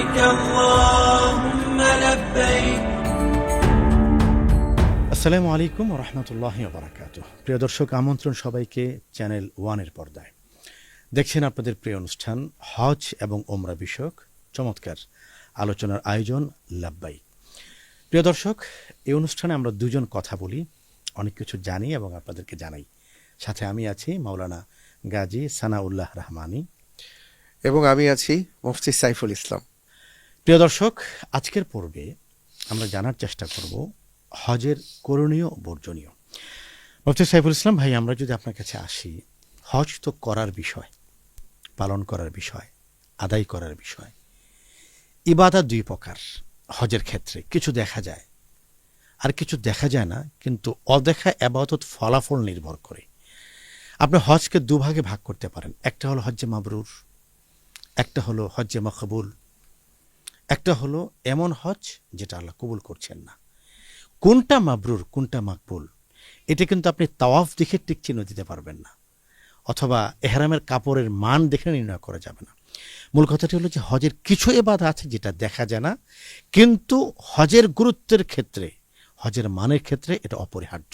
اللهم لبيك. আসসালামু আলাইকুম ওয়া রাহমাতুল্লাহি ওয়া বারাকাতুহু। প্রিয় দর্শক, আমন্ত্রণ সবাইকে চ্যানেল ওয়ানের পর্দায়। দেখছেন আপনাদের প্রিয় অনুষ্ঠান হজ এবং ওমরা বিষয়ক চমৎকার আলোচনার আয়োজন লাব্বাইক। প্রিয় দর্শক, এই অনুষ্ঠানে আমরা দুজন কথা বলি, অনেক কিছু জানি এবং আপনাদেরকে জানাই। সাথে আমি আছি মাওলানা গাজী সানাউল্লাহ রহমানী এবং আমি আছি মুফতি সাইফুল ইসলাম। প্রিয় দর্শক, আজকের পর্বে আমরা জানার চেষ্টা করব হজের করণীয় ও বর্জনীয়। মুফতি সাইফুল ইসলাম ভাই, আমরা যদি আপনার কাছে আসি, হজ তো করার বিষয়, পালন করার বিষয়, আদায় করার বিষয়। ইবাদত দুই প্রকার হজের ক্ষেত্রে, কিছু দেখা যায় আর কিছু দেখা যায় না, কিন্তু অদেখা ইবাদত ফলাফল নির্ভর করে। আপনি হজকে দুভাগে ভাগ করতে পারেন, একটা হলো হজ্জে মাবরুর, একটা হলো হজ্জে মকবুল, একটা হলো এমন হজ যেটা আল্লাহ কবুল করছেন না। কোনটা মাবরুর কোনটা মাকবুল, এটা কিন্তু আপনি তাওয়াফ দেখে টিক চিহ্ন দিতে পারবেন না, অথবা এহরামের কাপড়ের মান দেখে নির্ণয় করা যাবে না। মূল কথাটি হলো যে হজের কিছু ইবাদত আছে যেটা দেখা যায় না, কিন্তু হজের গুরুত্বের ক্ষেত্রে, হজের মানের ক্ষেত্রে এটা অপরিহার্য।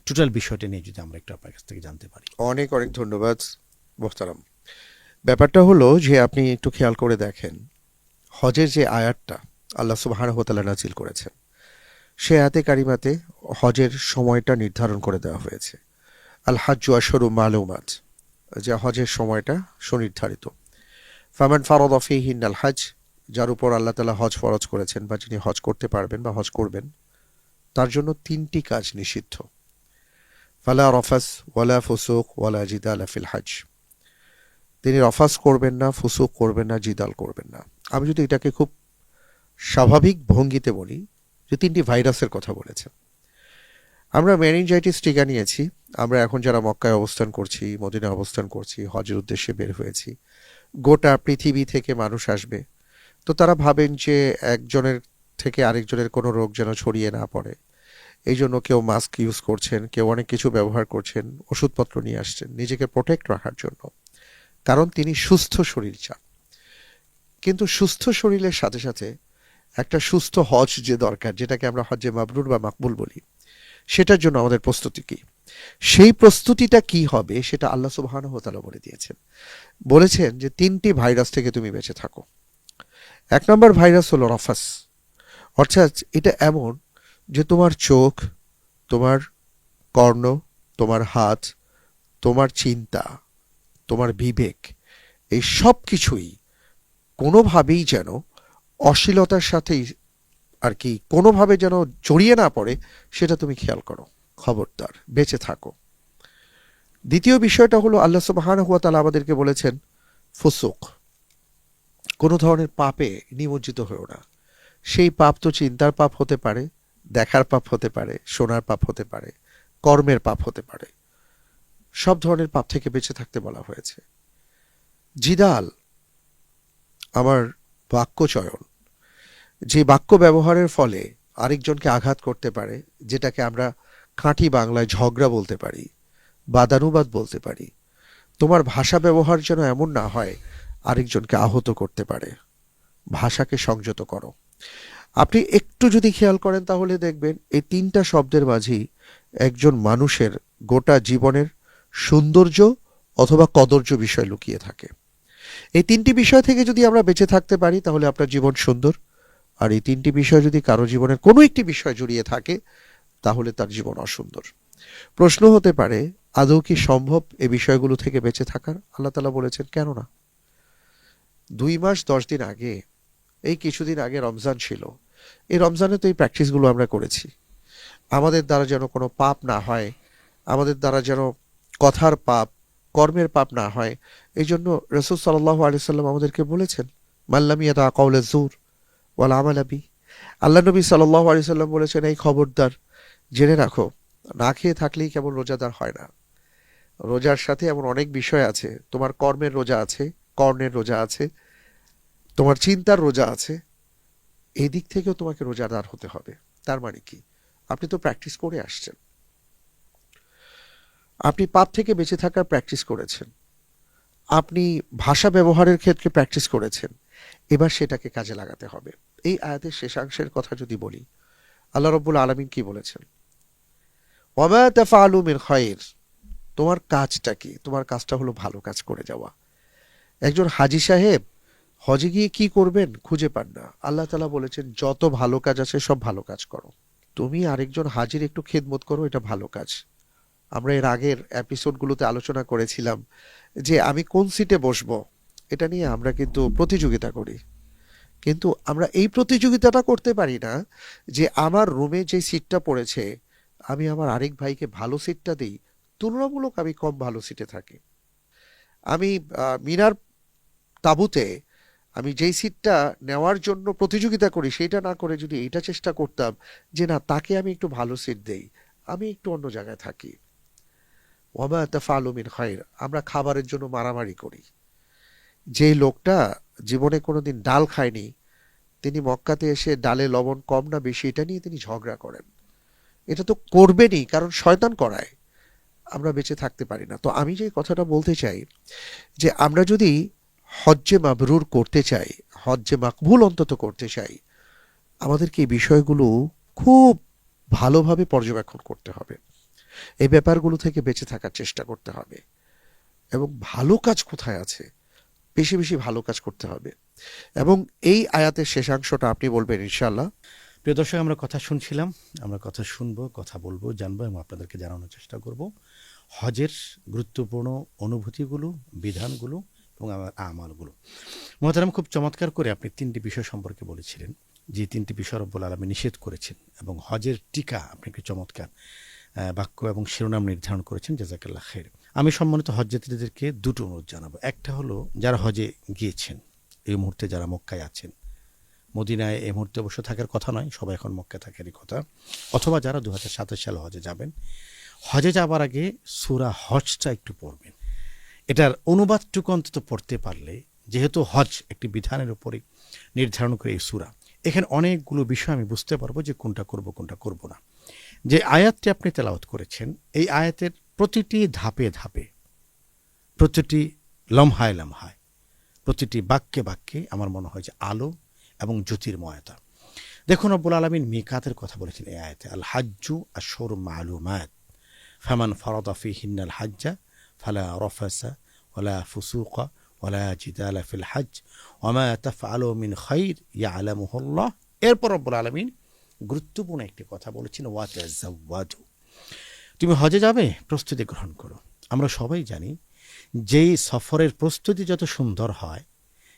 টোটাল বিষয়টা নিয়ে যদি আমরা একটু আপনার কাছ থেকে জানতে পারি। অনেক অনেক ধন্যবাদ মোহতারাম। ব্যাপারটা হলো যে আপনি একটু খেয়াল করে দেখেন, হজের যে আয়াতটা আল্লাহ সুবহানাহু ওয়া তাআলা নাজিল করেছেন, সে আয়াতে কারিমাতে হজের সময়টা নির্ধারণ করে দেওয়া হয়েছে। আল হাজ্জু আশহুরুম মালুমাত, যে হজের সময়টা সুনির্ধারিত। ফামান ফারাদা ফীহিন্নাল হজ, যার উপর আল্লাহ তাআলা হজ ফরজ করেছেন বা যিনি হজ করতে পারবেন বা হজ করবেন, তার জন্য তিনটি কাজ নিষিদ্ধ। ফালা রফাস ওয়ালা ফুসুক ওয়ালা জিদালা ফিল হজ, তিনি রফাস করবেন না, ফুসুক করবেন না, জিদাল করবেন না। আমি যদি এটাকে খুব স্বাভাবিক ভঙ্গিতে বলি, যে তিনটি ভাইরাসের কথা বলেছেন। আমরা মেনিনজাইটিস টিকা নিয়েছি, আমরা এখন যারা মক্কায় অবস্থান করছি, মদিনায় অবস্থান করছি, হজের উদ্দেশ্যে বের হয়েছি, গোটা পৃথিবী থেকে মানুষ আসবে, তো তারা ভাবেন যে একজনের থেকে আরেকজনের কোনো রোগ যেন ছড়িয়ে না পড়ে, এই জন্য কেউ মাস্ক ইউজ করছেন, কেউ অনেক কিছু ব্যবহার করছেন, ওষুধপত্র নিয়ে আসছেন নিজেকে প্রোটেক্ট রাখার জন্য, কারণ তিনি সুস্থ শরীর চান। কিন্তু সুস্থ শরীরের সাথে সাথে একটা সুস্থ হজ যে দরকার, যেটাকে আমরা হজ্জে মাবরুর বা মাকবুল বলি, সেটার জন্য আমাদের প্রস্তুতি কি, সেই প্রস্তুতিটা কি হবে সেটা আল্লাহ সুবহানাহু ওয়া তাআলা বলে দিয়েছেন। বলেছেন যে তিনটি ভাইরাস থেকে তুমি বেঁচে থাকো। এক নম্বর ভাইরাস হলো রফাস, অর্থাৎ এটা এমন যে তোমার চোখ, তোমার কর্ণ, তোমার হাত, তোমার চিন্তা, তোমার বিবেক, এই সব কিছুই কোনোভাবেই যেন অশ্লীলতার সাথেই আর কি কোনোভাবে যেন জড়িয়ে না পড়ে, সেটা তুমি খেয়াল করো, খবরদার বেঁচে থাকো। দ্বিতীয় বিষয়টা হলো আল্লাহ সুবহানাহু ওয়া তাআলা আমাদেরকে বলেছেন ফুসুক, কোনো ধরনের পাপে নিমজ্জিত হয়েও না। সেই পাপ তো চিন্তার পাপ হতে পারে, দেখার পাপ হতে পারে, শোনার পাপ হতে পারে, কর্মের পাপ হতে পারে, সব ধরনের পাপ থেকে বেঁচে থাকতে বলা হয়েছে। জিদাল, আমার বাক্য চয়ন, যে বাক্য ব্যবহারের ফলে আরেকজনকে আঘাত করতে পারে, যেটাকে আমরা খাঁটি বাংলায় ঝগড়া বলতে পারি, বাদানুবাদ বলতে পারি, তোমার ভাষা ব্যবহার যেন এমন না হয় আরেকজনকে আহত করতে পারে। ভাষাকে সংযত করো। আপনি একটু যদি খেয়াল করেন তাহলে দেখবেন এই তিনটা শব্দের মাঝেই একজন মানুষের গোটা জীবনের সৌন্দর্য অথবা কদর্য বিষয় লুকিয়ে থাকে। এই তিনটি বিষয় থেকে যদি আমরা বেঁচে থাকতে পারি তাহলে আপনার জীবন সুন্দর, আর এই তিনটি বিষয় যদি কারো জীবনের কোনো একটি বিষয় জড়িয়ে থাকে তাহলে তার জীবন অসুন্দর। প্রশ্ন হতে পারে, আদৌ কি সম্ভব এই বিষয়গুলো থেকে বেঁচে থাকার? আল্লাহ তাআলা বলেছেন কেন না। 2 মাস 10 দিন আগে, এই কিছুদিন আগে রমজান ছিল, এই রমজানে তো এই প্র্যাকটিসগুলো আমরা করেছি। আমাদের দ্বারা যেন কোনো পাপ না হয়, আমাদের দ্বারা যেন কথার পাপ, কর্মের পাপ না হয়, এই জন্য রাসূল সাল্লাল্লাহু আলাইহি ওয়াসাল্লাম আমাদেরকে বলেছেন মাল্লাম ইয়াদা কাওলা যুর ওয়াল আমাল বি। আল্লাহ নবী সাল্লাল্লাহু আলাইহি ওয়াসাল্লাম বলেছেন, এই খবরদার, জেনে রাখো, না খেয়ে থাকলেই কেবল রোজাদার হয় না, রোজার সাথে এমন অনেক বিষয় আছে। তোমার কর্মের রোজা আছে, কর্ণের রোজা আছে, তোমার চিন্তার রোজা আছে, এই দিক থেকেও তোমাকে রোজাদার হতে হবে। তার মানে কি, আপনি তো প্র্যাকটিস করে আসছেন, আপনি পাপ থেকে বেঁচে থাকার প্র্যাকটিস করেছেন, আপনি ভাষা ব্যবহারের ক্ষেত্রে প্র্যাকটিস করেছেন, এবার সেটাকে কাজে লাগাতে হবে। এই আয়াতের শেষাংশের কথা যদি বলি, আল্লাহ রাব্বুল আলামিন কি বলেছেন? ওয়ামা তাফআলু মিন খায়র, তোমার কাজটা কি? তোমার কাজটা হলো ভালো কাজ করে যাওয়া। একজন হাজী সাহেব হজে গিয়ে কি করবেন খুঁজে পান না। আল্লাহ তাআলা বলেছেন যত ভালো কাজ আছে সব ভালো কাজ করো। তুমি আরেকজন হাজীর একটু খেদমত করো, এটা ভালো কাজ। আমরা এর আগের এপিসোডগুলোতে আলোচনা করেছিলাম যে আমি কোন সিটে বসবো, এটা নিয়ে আমরা কিন্তু প্রতিযোগিতা করি। কিন্তু আমরা এই প্রতিযোগিতাটা করতে পারি না যে আমার রুমে যে সিটটা পড়েছে আমি আমার আরেক ভাইকে ভালো সিটটা দিই, তুলনামূলক আমি কম ভালো সিটে থাকি। আমি মিনার তাঁবুতে আমি যেই সিটটা নেওয়ার জন্য প্রতিযোগিতা করি সেইটা না করে যদি এইটা চেষ্টা করতাম যে না, তাকে আমি একটু ভালো সিট দেই, আমি একটু অন্য জায়গায় থাকি। ওয়ামা তাফআলু মিন খায়র, আমরা খাবারের জন্য মারামারি করি। যে লোকটা জীবনে কোনোদিন ডাল খায়নি, তিনি মক্কাতে এসে ডালে লবণ কম না বেশি এটা নিয়ে তিনি ঝগড়া করেন। এটা তো করবেনই, কারণ শয়তান করায়। আমরা বেঁচে থাকতে পারি না। তো আমি যে কথাটা বলতে চাই যে আমরা যদি হজ্জে মাবরুর করতে চাই, হজ্জে মাকবুল অন্তত করতে চাই, আমাদেরকে এই বিষয়গুলো খুব ভালোভাবে পর্যবেক্ষণ করতে হবে। এই ব্যাপারগুলো থেকে বেঁচে থাকার চেষ্টা করতে হবে এবং ভালো কাজ কোথায় আছে বেশি বেশি ভালো কাজ করতে হবে। এবং এই আয়াতের শেষাংশটা আপনি বলবেন ইনশাআল্লাহ। প্রিয় দর্শক, আমরা কথা শুনছিলাম, আমরা কথা শুনবো, কথা বলবো, জানবো এবং আপনাদেরকে জানানোর চেষ্টা করব হজের গুরুত্বপূর্ণ অনুভূতিগুলো, বিধানগুলো এবং আমার আমালগুলো। মোহতারাম, খুব চমৎকার করে আপনি তিনটি বিষয় সম্পর্কে বলেছিলেন, যে তিনটি বিষয় রব্বুল আলামিন নিষেধ করেছেন এবং হজের টিকা আপনি একটি চমৎকার বাক্য এবং শিরোনাম নির্ধারণ করেছেন। জাযাকাল্লাহ খাইর। আমি সম্মানিত হজযাত্রীদেরকে দুটো অনুরোধ জানাবো। একটা হলো যারা হজে গিয়েছেন, এই মুহূর্তে যারা মক্কায় আছেন, মদিনায় এই মুহূর্তে অবশ্য থাকার কথা নয়, সবাই এখন মক্কা থাকারই কথা, অথবা যারা 2027 সালে হজে যাবেন, হজে যাবার আগে সূরা হজটা একটু পড়বেন। এটার অনুবাদটুকু অন্তত পড়তে পারলে, যেহেতু হজ একটি বিধানের উপরে নির্ধারণ করে এই সূরা, এখানে অনেকগুলো বিষয় আমি বুঝতে পারবো যে কোনটা করব কোনটা করব না। যে আয়াতটি আপনি তেলাওয়াত করেছেন, এই আয়াতের প্রতিটি ধাপে ধাপে, প্রতিটি লম্হায় লম্হায়, প্রতিটি বাক্যে বাক্যে আমার মনে হয় যে আলো এবং জ্যোতির্ময়তা। দেখুন, রব্বুল আলামিন মিকাতের কথা বলেছেন এই আয়াতে, আল হাজ্জু আশহুরুম মালুমাত ফামান ফারাদা ফীহিন্নাল হাজ্জা ফালা রাফাসা ওয়ালা ফুসুকা ওয়ালা জিদালা ফিল হজ ওয়ামা তাফআলু মিন খাইর ইয়ালামুহুল্লাহ। এরপর রব্বুল আলামিন গুরুত্বপূর্ণ একটি কথা বলেছেন, ওয়াতাযাওয়াদু, তুমি হজে যাবে, প্রস্তুতি গ্রহণ করো। আমরা সবাই জানি যেই সফরের প্রস্তুতি যত সুন্দর হয়,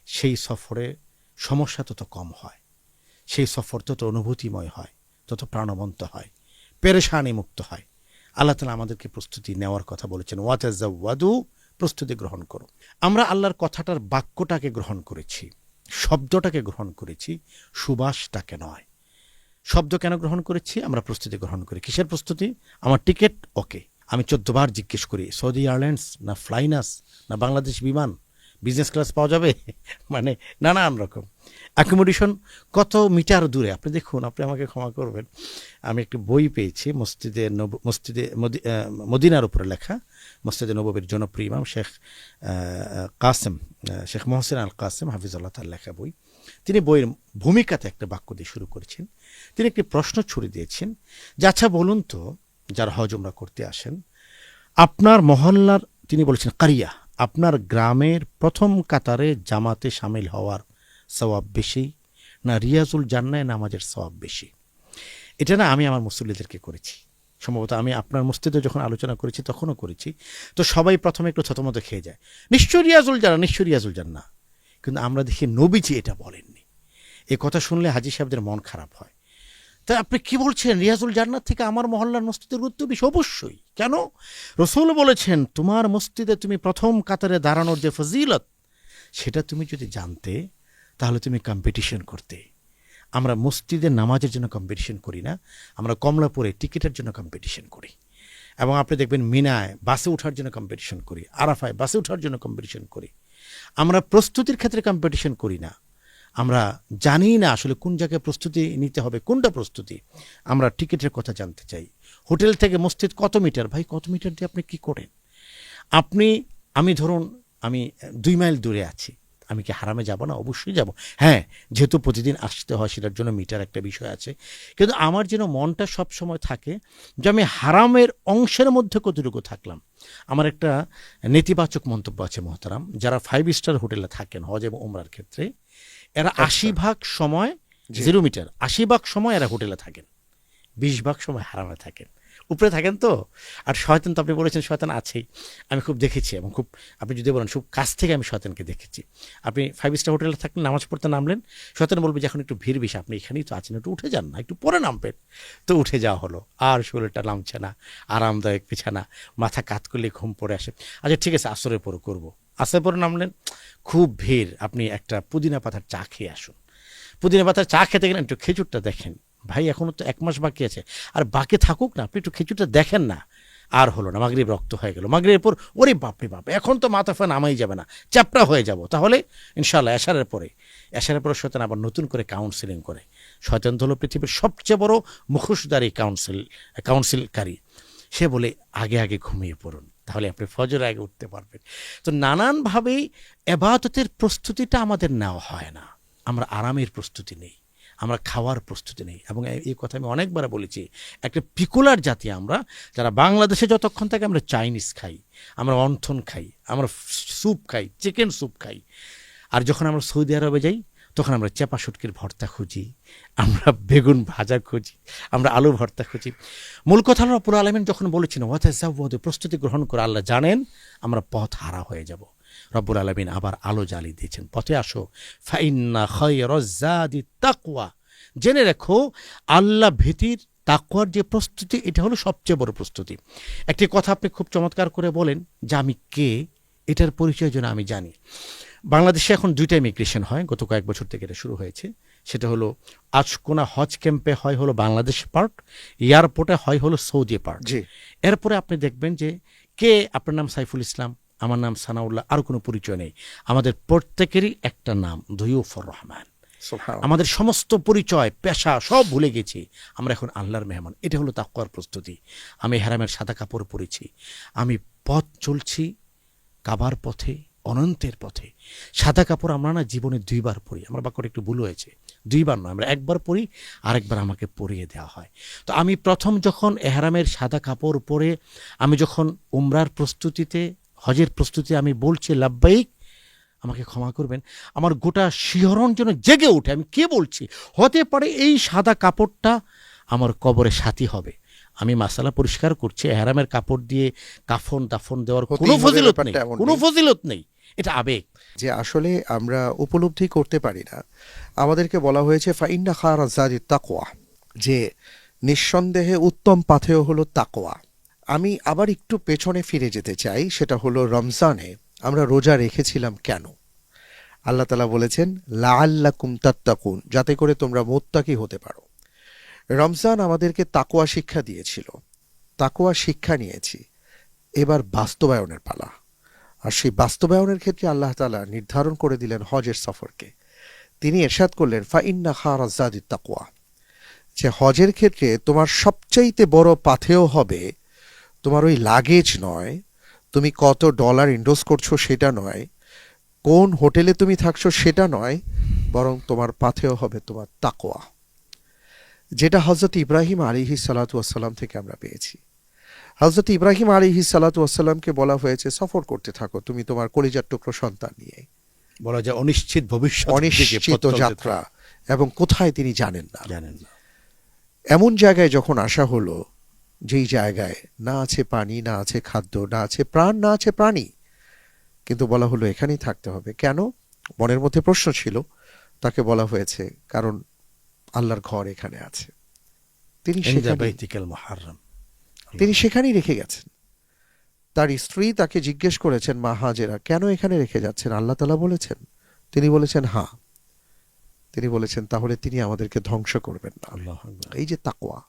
সেই সফরে সমস্যা তত কম হয়, সেই সফর তত অনুভূতিময় হয়, তত প্রাণবন্ত হয়, পেরেশানি মুক্ত হয়। আল্লাহ তাআলা আমাদেরকে প্রস্তুতি নেওয়ার কথা বলেছেন, ওয়াতাযাওয়াদু, প্রস্তুতি গ্রহণ করো। আমরা আল্লাহর কথাটার বাক্যটাকে গ্রহণ করেছি, শব্দটাকে গ্রহণ করেছি, সুবাসটাকে নয়। শব্দ কেন গ্রহণ করেছি? আমরা প্রস্তুতি গ্রহণ করি। কিসের প্রস্তুতি? আমার টিকিট ওকে, আমি 14 বার জিজ্ঞেস করি সৌদি এয়ারলাইন্স না ফ্লাইনাস না বাংলাদেশ বিমান, বিজনেস ক্লাস পাওয়া যাবে, মানে নানান রকম অ্যাকোমোডেশন কত মিটার দূরে। আপনি দেখুন, আপনি আমাকে ক্ষমা করবেন, আমি একটি বই পেয়েছি মদিনার উপরে লেখা, মসজিদে নববীর জনপ্রিয় ইমাম শেখ মোহসেন আল কাসেম হাফিজুল্লাহ তার লেখা বই। তিনি বইয়ের ভূমিকাতে একটা বাক্য দিয়ে শুরু করেছেন। তিনি একটি প্রশ্ন ছুড়ে দিয়েছেন যে আচ্ছা বলুন তো, যারা হজ উমরা করতে আসেন, আপনার মহল্লার, তিনি বলেছেন কারিয়া, আপনার গ্রামের প্রথম কাতারে জামাতে সামিল হওয়ার সওয়াব বেশি না রিয়াজুল জান্নায় নামাজের সওয়াব বেশি? এটা না আমি আমার মুসল্লিদেরকে করেছি, সম্ভবত আমি আপনার মসজিদে যখন আলোচনা করেছি তখনও করেছি। তো সবাই প্রথমে একটু থতমত খেয়ে যায়, নিশ্চয় রিয়াজুল জান্নাহ, নিশ্চয় রিয়াজুল জান্নাহ। কিন্তু আমরা দেখি নবীজি এটা বলেননি। এই কথা শুনলে হাজী সাহেবদের মন খারাপ হয়। তা আপনি কি বলছেন, রিয়াজুল জান্নাত থেকে আমার মহল্লার মসজিদের গুরুত্ব বেশি? অবশ্যই। কেন? রাসূল বলেছেন তোমার মসজিদে তুমি প্রথম কাতারে দাঁড়ানোর যে ফজিলত, সেটা তুমি যদি জানতে তাহলে তুমি কম্পিটিশন করতে। আমরা মসজিদে নামাজের জন্য কম্পিটিশন করি না, আমরা কমলাপুরে টিকিটের জন্য কম্পিটিশন করি। এবং আপনি দেখবেন মিনায় বাসে ওঠার জন্য কম্পিটিশন করি, আরাফায় বাসে ওঠার জন্য কম্পিটিশন করি। আমরা প্রস্তুতির ক্ষেত্রে কম্পিটিশন করি না, আমরা জানি না আসলে কোন জায়গায় প্রস্তুতি নিতে হবে, কোনটা প্রস্তুতি। আমরা টিকিটের কথা জানতে চাই। হোটেল থেকে মসজিদ কত মিটার? ভাই, কত মিটার দিয়ে আপনি কি করেন? আমি ধরুন আমি 2 মাইল দূরে আছি, আমি কি হারামে যাব না? অবশ্যই যাব। হ্যাঁ, যেহেতু প্রতিদিন আসতে হয় সেটার জন্য মিটার একটা বিষয় আছে, কিন্তু আমার যেন মনটা সব সময় থাকে যে আমি হারামের অংশের মধ্যে কতটুকু থাকলাম। আমার একটা নেতিবাচক মন্তব্য আছে মোহতারাম, যারা 5 স্টার হোটেলে থাকেন হজ এবং ওমরার ক্ষেত্রে, এরা 80% সময় 0 মিটার, 80% সময় এরা হোটেলে থাকেন, 20% সময় হারামে থাকেন, উপরে থাকেন। তো আর শয়তান তো আপনি বলেছেন শয়তান আছেই, আমি খুব দেখেছি, এবং খুব, আপনি যদি বলেন খুব কাছ থেকে আমি শয়তানকে দেখেছি। আপনি 5 স্টার হোটেলে থাকলেন, নামাজ পড়তে নামলেন, শয়তান বলবে যে এখন একটু ভিড় বেশি, আপনি এখানেই তো আছেন, একটু উঠে যান না, একটু পরে নামবেন। তো উঠে যাওয়া হলো, আর শরীরটা নামছে না, আরামদায়ক বিছানা, মাথা কাত করলে ঘুম পড়ে আসে। আচ্ছা ঠিক আছে, আসরের পরে করবো, আসরের পরে নামলেন, খুব ভিড়, আপনি একটা পুদিনা পাতার চা খেয়ে আসুন। পুদিনা পাতার চা খেতে গেলেন, একটু খেজুরটা দেখেন, ভাই এখনো তো 1 মাস বাকি আছে, আর বাকি থাকুক না, আপনি একটু খেজুরটা দেখেন না। আর হলো না, মাগরিব রক্ত হয়ে গেল, মাগরিবের পর ওরে বাপরে বাপ, এখন তো মাথা ফা নামাই যাবে না, চ্যাপটা হয়ে যাব, তাহলে ইনশাল্লাহ এশারের পরে শয়তান আবার নতুন করে কাউন্সিলিং করে। শয়তান হলো পৃথিবীর সবচেয়ে বড় মুখোশধারী কাউন্সিলকারী। সে বলে আগে আগে ঘুমিয়ে পড়ুন, তাহলে আপনি ফজর আগে উঠতে পারবেন। তো নানানভাবেই এবাদতের প্রস্তুতিটা আমাদের নেওয়া হয় না, আমরা আরামের প্রস্তুতি নেই, আমরা খাওয়ার প্রস্তুতি নেই। এবং এই কথা আমি অনেকবার বলেছি, একটা পিকুলার জাতি আমরা, যারা বাংলাদেশে যতক্ষণ থেকে আমরা চাইনিজ খাই, আমরা অন্থন খাই, আমরা স্যুপ খাই, চিকেন স্যুপ খাই, আর যখন আমরা সৌদি আরবে যাই তখন আমরা চেপা শুটকির ভর্তা খুঁজি, আমরা বেগুন ভাজা খুঁজি, আমরা আলু ভর্তা খুঁজি। মূল কথা হলো রব্বুল আলামিন যখন বলেছেন ওয়াতাযাওয়াদু, প্রস্তুতি গ্রহণ করে, আল্লাহ জানেন আমরা পথ হারা হয়ে যাব। রব্বুল আলামিন আবার আলো জ্বালিয়ে দিয়েছেন, পথে আসো, ফাইন্না খায়রাজ যাদি তাকওয়া, জেনে রেখো আল্লাহ ভীতির, তাকওয়ার যে প্রস্তুতি, এটা হলো সবচেয়ে বড় প্রস্তুতি। একটি কথা আপনি খুব চমৎকার করে বলেন যে আমি কে, এটার পরিচয় যেন আমি জানি। বাংলাদেশে এখন 2টা ইমিগ্রেশন হয়, গত কয়েক বছর থেকে এটা শুরু হয়েছে। সেটা হলো আজকোনা হজ ক্যাম্পে হয় হলো বাংলাদেশ পার্ট, এয়ারপোর্টে হয় হলো সৌদি পার্ট। এরপরে আপনি দেখবেন যে কে, আপনার নাম সাইফুল ইসলাম, আমার নাম সানাউল্লাহ, আর কোনো পরিচয় নেই, আমাদের প্রত্যেকেরই একটা নাম দয়ুফুর রহমান। আমাদের সমস্ত পরিচয়, পেশা সব ভুলে গেছি, আমরা এখন আল্লাহর মেহমান। এটা হলো তাকওয়ার প্রস্তুতি। আমি হেরামের সাদা কাপড় পরেছি, আমি পথ চলছি কাবার পথে, অনন্তের পথে। সাদা কাপড় আমরা না জীবনে 2বার পরি, আমার বাক্যটা একটু ভুল হয়েছে, 2বার নয়, আমরা 1বার পরি, আরেকবার আমাকে পরিয়ে দেওয়া হয়। তো আমি প্রথম যখন এহরামের সাদা কাপড় পরে, আমি যখন উমরার প্রস্তুতিতে, হজের প্রস্তুতি আমি বলছি লাব্বাইক, আমাকে ক্ষমা করবেন, আমার গোটা শিহরণ যেন জেগে ওঠে। আমি কে বলছি, হতে পারে এই সাদা কাপড়টা আমার কবরে সাথী হবে। আমি মাসালা পরিষ্কার করছি, এহরামের কাপড় দিয়ে কাফন দাফন দেওয়ার কোনো ফজিলত নেই, কোনো ফজিলত নেই, এটা আবেগ। যে আসলে আমরা উপলব্ধি করতে পারি না। আমাদেরকে বলা হয়েছে ফাইন্না খায়রাজ যাদি তাকওয়া, যে নিঃসন্দেহে উত্তম পাথেয় হলো তাকওয়া। আমি আবার একটু পেছনে ফিরে যেতে চাই, সেটা হলো রমজানে আমরা রোজা রেখেছিলাম কেন? আল্লাহ তাআলা বলেছেন লাআল্লাকুম তাত্তাকুন, যাতে করে তোমরা মুত্তাকি হতে পারো। রমজান আমাদেরকে তাকওয়া শিক্ষা দিয়েছিল, তাকওয়া শিক্ষা নিয়েছি, এবার বাস্তবায়নের পালা। আর সেই বাস্তবায়নের ক্ষেত্রে আল্লাহ তাআলা নির্ধারণ করে দিলেন হজের সফরকে। তিনি ইরশাদ করলেন ফাইন্না খায়রাজ যাদি তাকওয়া, যে হজের ক্ষেত্রে তোমার সবচাইতে বড় পাথেয় হবে তোমার ওই লাগেজ নয়, তুমি কত ডলার ইনভেস্ট করছো সেটা নয়, কোন হোটেলে তুমি থাকছো সেটা নয়, বরং তোমার পাথেয় হবে তোমার তাকওয়া, যেটা হযরত ইব্রাহিম আলাইহিস সালাতু ওয়াস সালাম থেকে আমরা পেয়েছি। হযরত ইব্রাহিম আলাইহিস সালাতু ওয়াস সালামকে বলা হয়েছে সফর করতে থাকো তুমি তোমার কলিজার টুকরো সন্তান নিয়ে, বলা যায় অনিশ্চিত ভবিষ্যৎ, অনিশ্চিত যাত্রা, এবং কোথায় তিনি জানেন না। এমন জায়গায় যখন আসা হলো, যেই জায়গায় না আছে পানি, না আছে খাদ্য, না আছে প্রাণ, না আছে প্রাণী, কিন্তু বলা হলো এখানেই থাকতে হবে। কেন? মনের মধ্যে প্রশ্ন ছিল। তাকে বলা হয়েছে কারণ আল্লাহর ঘর এখানে আছে, তিনি সেখানেই রেখে গেছেন। তার স্ত্রী তাকে জিজ্ঞেস করেছেন, মা হাজেরা, কেন এখানে রেখে যাচ্ছেন? আল্লাহ তাআলা বলেছেন, তিনি বলেছেন হ্যাঁ। তিনি বলেছেন তাহলে তিনি আমাদেরকে ধ্বংস করবেন না। এই যে তাকওয়া,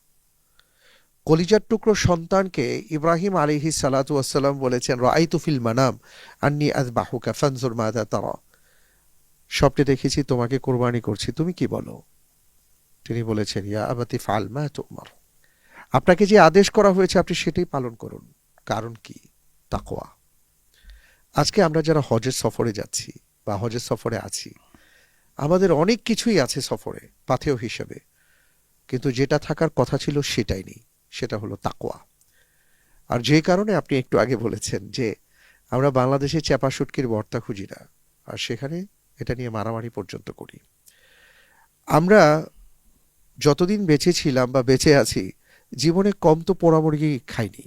কলিজার টুকরো সন্তানকে ইব্রাহিম আলাইহিস সালাতু ওয়াস সালাম বলেছেন রাআইতু ফিল মানাম আন্নী আযবাহুকা ফানজুর মাযা তারা, স্বপ্নে দেখেছি তোমাকে কুরবানি করছি, তুমি কি বলো? তিনি বলেছেন ইয়া আবাতি ফাল মা তুমার, আপনাকে যে আদেশ করা হয়েছে আপনি সেটাই পালন করুন। কারণ কি? তাকওয়া। আজকে আমরা যারা হজের সফরে যাচ্ছি, বা হজের সফরে আছি, আমাদের অনেক কিছুই আছে সফরে পাথেয় হিসেবে, কিন্তু যেটা থাকার কথা ছিল সেটাই নেই, সেটা হলো তাকওয়া। আর যে কারণে আপনি একটু আগে বলেছেন যে আমরা বাংলাদেশে চাপা শুটকির ভর্তা খুঁজি না, আর সেখানে এটা নিয়ে মারামারি পর্যন্ত করি। আমরা যতদিন বেঁচে ছিলাম বা বেঁচে আছি, জীবনে কম তো পোড়া মুরগি খাইনি,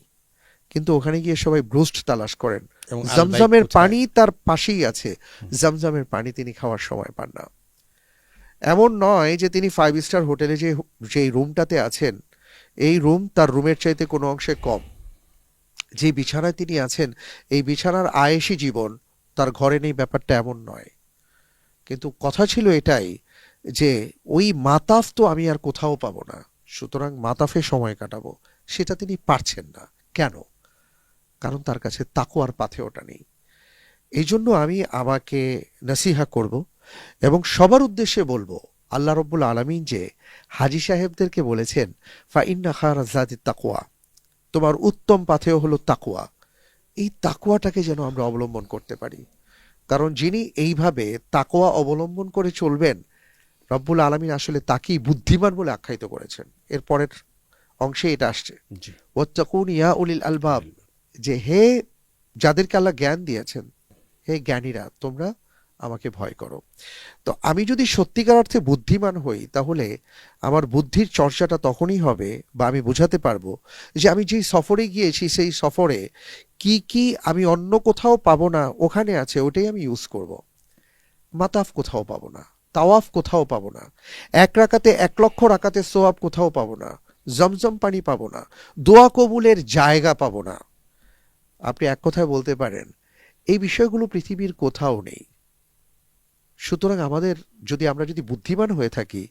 কিন্তু ওখানে গিয়ে সবাই ব্রোস্ট তালাশ করেন। এবং জমজমের কোথায়? পানি তার পাশেই আছে, জমজমের পানি তিনি খাওয়ার সময় পান না। এমন নয় যে তিনি 5 স্টার হোটেলে যে রুমটাতে আছেন, এই রুম তার রুমের চাইতে কোনো অংশে কম। যে বিছানায় তিনি আছেন, এই বিছানার আয়েশি জীবন তার ঘরে নেই, ব্যাপারটা এমন নয়। কিন্তু কথা ছিল এটাই যে ওই মাতাফ তো আমি আর কোথাও পাবো না, সুতরাং মাতাফে সময় কাটাবো, সেটা তিনি পারছেন না। কেন? কারণ তার কাছে তাকওয়ার পাথেয়টা নেই। এই জন্য আমি আমাকে নসিহা করব এবং সবার উদ্দেশ্যে বলবো, আল্লাহ রব্বুল আলামিন যে হাজী সাহেবদেরকে বলেছেন ফা ইন্না খায়রা যাতি তাকওয়া, তোমার উত্তম পাথেয় হলো তাকওয়া, এই তাকওয়াটাকে যেন আমরা অবলম্বন করতে পারি। কারণ যিনি এইভাবে তাকওয়া অবলম্বন করে চলবেন, রব্বুল আলামিন আসলে তাকেই বুদ্ধিমান বলে আখ্যায়িত করেছেন। এর পরের অংশে এটা আসছে, জি। ওয়াত্তাকুন ইয়া উলিল আলবাব, যে হে যাদেরকে আল্লাহ জ্ঞান দিয়েছেন, হে জ্ঞানীরা, তোমরা আমাকে ভয় করো। তো আমি যদি সত্যিকার অর্থে বুদ্ধিমান হই, তাহলে আমার বুদ্ধির চর্চাটা তখনই হবে, বা আমি বোঝাতে পারবো যে আমি যেই সফরে গিয়েছি সেই সফরে কি কি আমি অন্য কোথাও পাবো না, ওখানে আছে, ওটাই আমি ইউজ করব। মাতাফ কোথাও পাবো না, তাওয়াফ কোথাও পাবো না, 1 রাকাতে 1 লক্ষ রাকাতের সোয়াব কোথাও পাবো না, জমজম পানি পাবো না, দোয়া কবুলের জায়গা পাবো না। আপনি এক কথায় বলতে পারেন এই বিষয়গুলো পৃথিবীর কোথাও নেই। সুতরাং আমরা যদি বুদ্ধিমান হয়ে থাকি,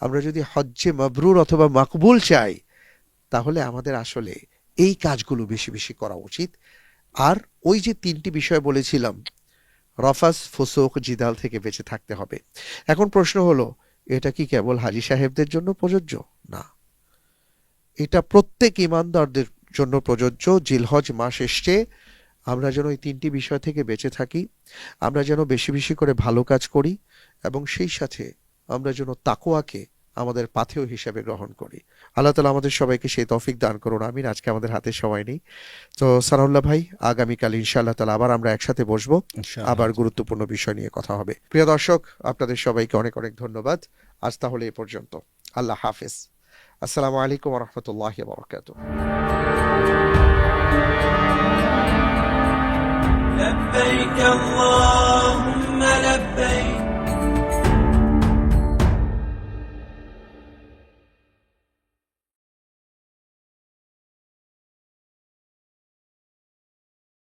আমরা যদি হজ্জে মাবরুর অথবা মাকবুল চাই, তাহলে আমাদের আসলে এই কাজগুলো বেশি বেশি করা উচিত। আর ওই যে 3টি বিষয় বলেছিলাম, রফাস, ফুসুক, জিদাল থেকে বেঁচে থাকতে হবে। এখন প্রশ্ন হলো, এটা কি কেবল হাজী সাহেবদের জন্য প্রযোজ্য? না, এটা প্রত্যেক ইমানদারদের জন্য প্রযোজ্য। জিলহজ মাস এসছে, আমরা যেন এই 3টি বিষয় থেকে বেঁচে থাকি, আমরা যেন বেশি বেশি করে ভালো কাজ করি, এবং সেই সাথে আমরা যেন তাকওয়াকে আমাদের পাথেয় হিসাবে গ্রহণ করি। আল্লাহ তাআলা আমাদের সবাইকে সেই তৌফিক দান করুন, আমিন। আজকে আমাদের হাতে সময় নেই, তো সানাউল্লাহ ভাই, আগামীকাল ইনশাআল্লাহ তাআলা আবার আমরা একসাথে বসবো, ইনশাআল্লাহ। আবার গুরুত্বপূর্ণ বিষয় নিয়ে কথা হবে। প্রিয় দর্শক, আপনাদের সবাইকে অনেক অনেক ধন্যবাদ। আজ তাহলে এ পর্যন্ত। আল্লাহ হাফেজ। আসসালামু আলাইকুম ওয়া রাহমাতুল্লাহি ওয়া বারাকাতুহু। لبيك اللهم لبيك